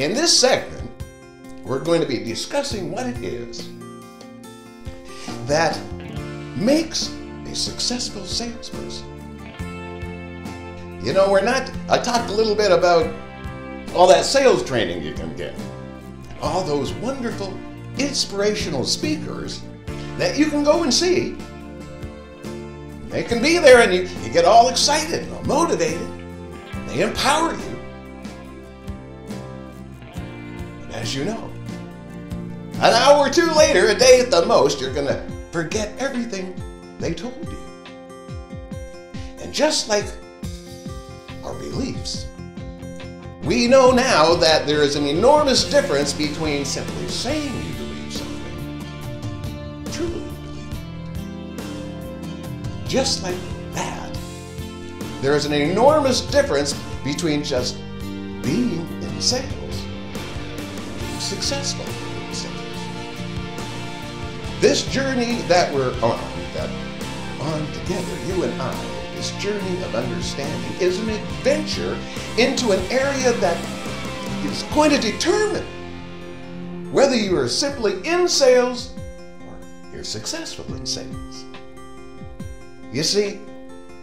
In this segment, we're going to be discussing what it is that makes a successful salesperson. You know, I talked a little bit about all that sales training you can get. All those wonderful, inspirational speakers that you can go and see. They can be there and you get all excited and all motivated. They empower you. But as you know, an hour or two later, a day at the most, you're going to forget everything they told you. And just like our beliefs, we know now that there is an enormous difference between simply saying you believe something, truly believe it. Just like that, there is an enormous difference between just being in sales and being successful in sales. This journey that we're on together, you and I, this journey of understanding is an adventure into an area that is going to determine whether you are simply in sales or you're successful in sales. You see,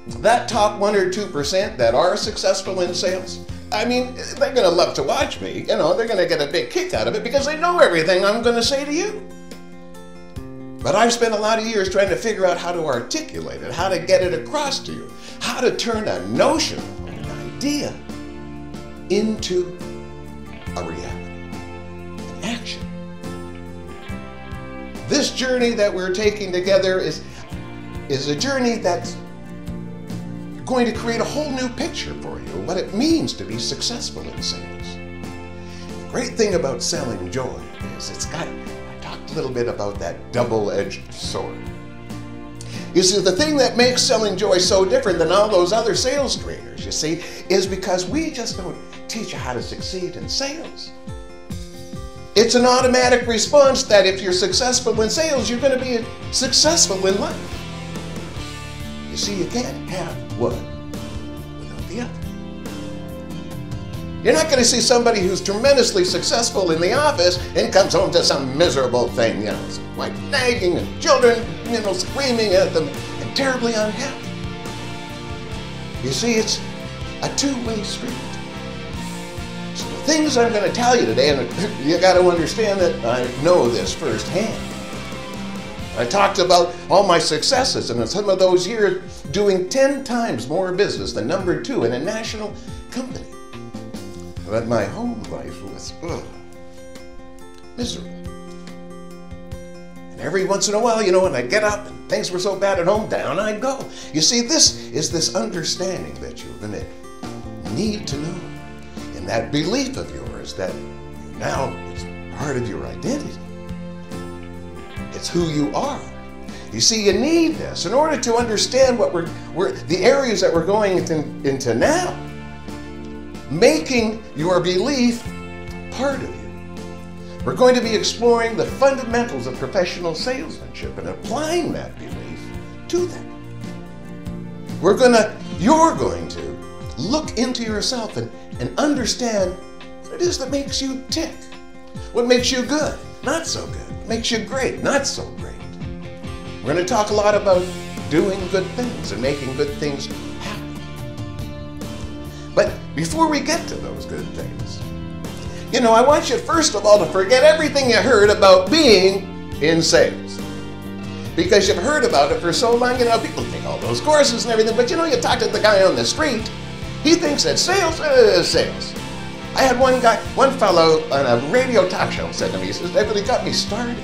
that top 1 or 2% that are successful in sales, I mean, they're going to love to watch me. You know, they're going to get a big kick out of it because they know everything I'm going to say to you. But I've spent a lot of years trying to figure out how to articulate it, how to get it across to you, how to turn a notion, an idea, into a reality, an action. This journey that we're taking together is a journey that's going to create a whole new picture for you of what it means to be successful in sales. The great thing about selling joy is I talked a little bit about that double-edged sword. You see, the thing that makes selling joy so different than all those other sales trainers, you see, is because we just don't teach you how to succeed in sales. It's an automatic response that if you're successful in sales, you're going to be successful in life. You see, you can't have one without the other. You're not going to see somebody who's tremendously successful in the office and comes home to some miserable thing, you know, wife nagging and children, you know, screaming at them and terribly unhappy. You see, it's a two-way street. So the things I'm going to tell you today, and you got to understand that I know this firsthand. I talked about all my successes, and in some of those years doing 10 times more business than number 2 in a national company. But my home life was miserable. And every once in a while, you know, when I'd get up and things were so bad at home, down I'd go. You see, this is this understanding that you're going to need to know. And that belief of yours that now is part of your identity. It's who you are. You see, you need this in order to understand what the areas that we're going into now. Making your belief part of you. We're going to be exploring the fundamentals of professional salesmanship and applying that belief to them. You're going to look into yourself and understand what it is that makes you tick. What makes you good, not so good. What makes you great, not so great. We're going to talk a lot about doing good things and making good things happen. But before we get to those good things, you know, I want you first of all to forget everything you heard about being in sales. Because you've heard about it for so long, you know, people take all those courses and everything, but you know, you talk to the guy on the street, he thinks that sales is sales. I had one fellow on a radio talk show said to me, he says, that really got me started.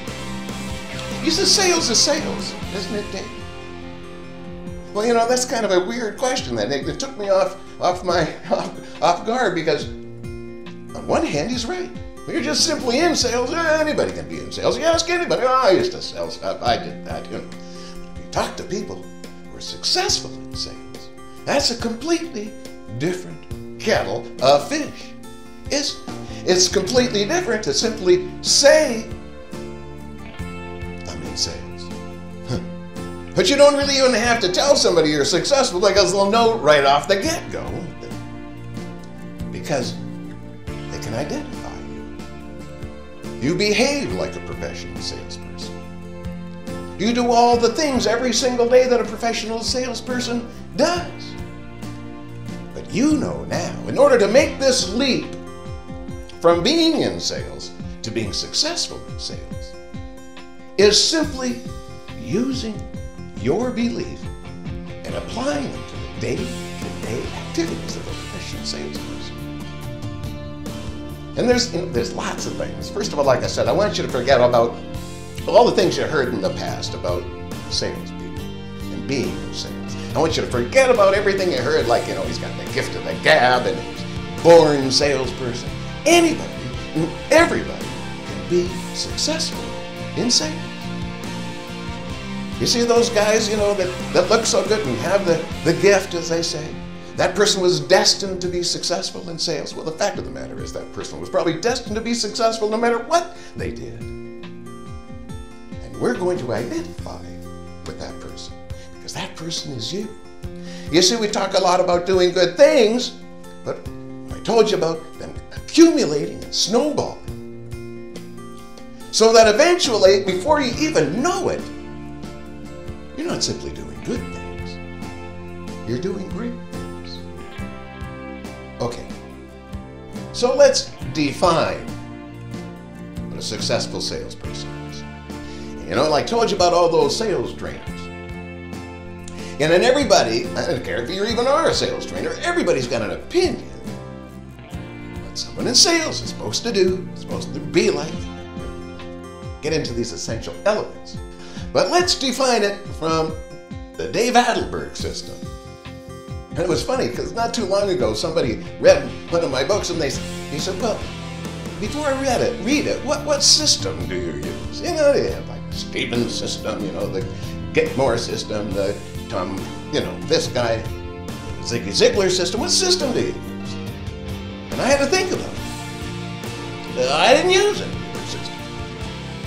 He says, sales is sales, isn't it, Dave? Well, you know, that's kind of a weird question. It took me off guard because on one hand, he's right. You're just simply in sales. Anybody can be in sales. You ask anybody. Oh, I used to sell stuff. I did that. You know. You talk to people who are successful in sales. That's a completely different kettle of fish. It's completely different to simply say, I'm in sales. But you don't really even have to tell somebody you're successful because they'll know right off the get-go. Because they can identify you. You behave like a professional salesperson. You do all the things every single day that a professional salesperson does. But you know now, in order to make this leap from being in sales to being successful in sales, is simply using your belief and applying them to the day-to-day activities of a professional salesperson. And there's lots of things. First of all, like I said, I want you to forget about all the things you heard in the past about salespeople and being in sales. I want you to forget about everything you heard, like, he's got the gift of the gab and he's born salesperson. Anybody and everybody can be successful in sales. You see those guys, that look so good and have the gift, as they say? That person was destined to be successful in sales. Well, the fact of the matter is that person was probably destined to be successful no matter what they did. And we're going to identify with that person because that person is you. You see, we talk a lot about doing good things, but I told you about them accumulating and snowballing. So that eventually, before you even know it, you're not simply doing good things. You're doing great things. Okay, so let's define what a successful salesperson is. I told you about all those sales trainers. And then everybody, I don't care if you even are a sales trainer, everybody's got an opinion what someone in sales is supposed to do, supposed to be like, get into these essential elements. But let's define it from the Dave Adelberg system. And it was funny because not too long ago somebody read one of my books and he said, well, before I read it, what system do you use? They have like the Stevens system, the Get More system, the this guy, Ziggy Ziglar system. What system do you use? And I had to think about it. I didn't use any of their systems.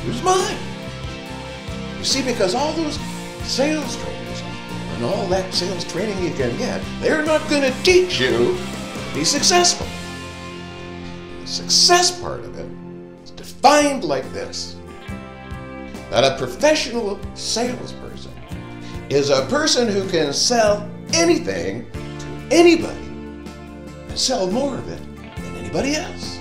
It was mine. You see, because all those sales trainers and all that sales training you can get, they're not going to teach you to be successful. The success part of it is defined like this: that a professional salesperson is a person who can sell anything to anybody and sell more of it than anybody else.